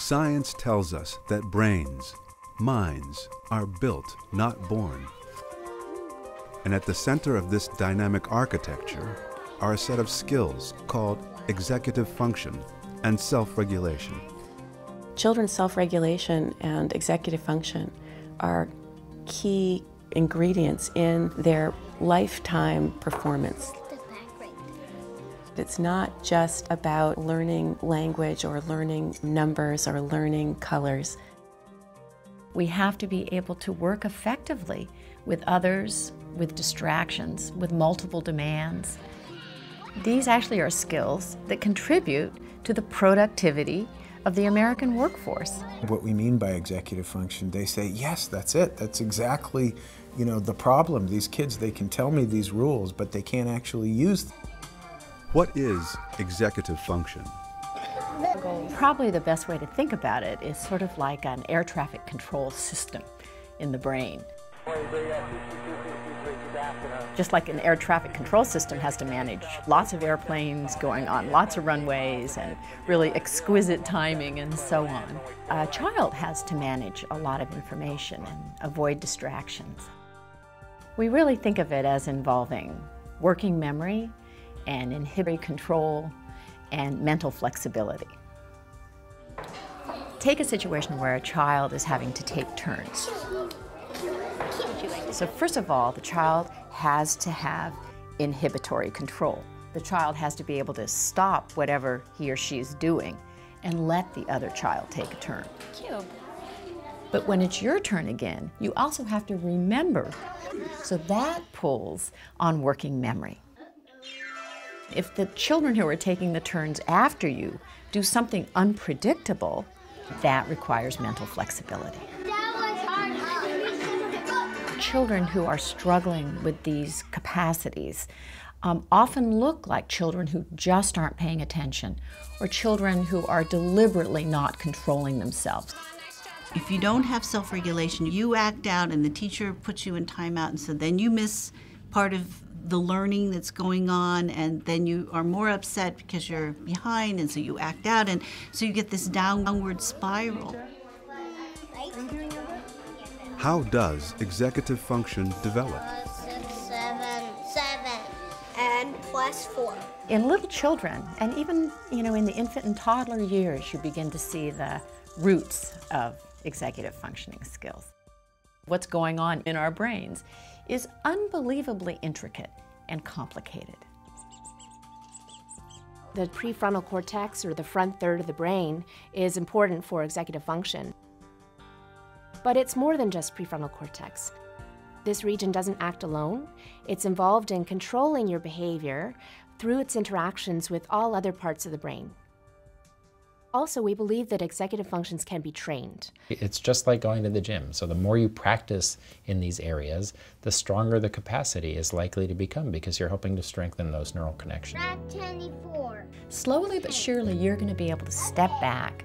Science tells us that brains, minds, are built, not born. And at the center of this dynamic architecture are a set of skills called executive function and self-regulation. Children's self-regulation and executive function are key ingredients in their lifetime performance. It's not just about learning language or learning numbers or learning colors. We have to be able to work effectively with others, with distractions, with multiple demands. These actually are skills that contribute to the productivity of the American workforce. What we mean by executive function, they say, yes, that's it. That's exactly, the problem. These kids, they can tell me these rules, but they can't actually use them. What is executive function? Probably the best way to think about it is sort of like an air traffic control system in the brain. Just like an air traffic control system has to manage lots of airplanes going on lots of runways and really exquisite timing and so on. A child has to manage a lot of information and avoid distractions. We really think of it as involving working memory and inhibitory control and mental flexibility. Take a situation where a child is having to take turns. So first of all, the child has to have inhibitory control. The child has to be able to stop whatever he or she is doing and let the other child take a turn. Cute. But when it's your turn again, you also have to remember. So that pulls on working memory. If the children who are taking the turns after you do something unpredictable, that requires mental flexibility. Children who are struggling with these capacities often look like children who just aren't paying attention, or children who are deliberately not controlling themselves. If you don't have self-regulation, you act out and the teacher puts you in timeout, and so then you miss part of the learning that's going on, and then you are more upset because you're behind, and so you act out, and so you get this downward spiral. How does executive function develop? 7, and +4. In little children, and even in the infant and toddler years, you begin to see the roots of executive functioning skills. What's going on in our brains is unbelievably intricate and complicated. The prefrontal cortex, or the front third of the brain, is important for executive function. But it's more than just prefrontal cortex. This region doesn't act alone. It's involved in controlling your behavior through its interactions with all other parts of the brain. Also, we believe that executive functions can be trained. It's just like going to the gym. So the more you practice in these areas, the stronger the capacity is likely to become, because you're hoping to strengthen those neural connections. 24. Slowly but surely, you're going to be able to step back,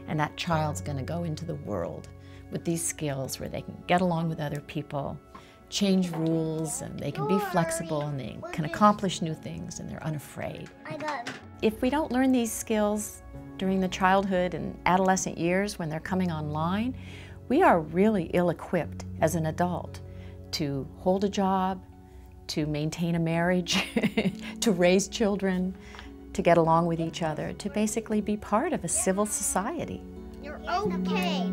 and that child's going to go into the world with these skills where they can get along with other people, change rules, and they can be flexible, and they can accomplish new things, and they're unafraid. If we don't learn these skills during the childhood and adolescent years when they're coming online, we are really ill-equipped as an adult to hold a job, to maintain a marriage, to raise children, to get along with each other, to basically be part of a civil society. You're okay.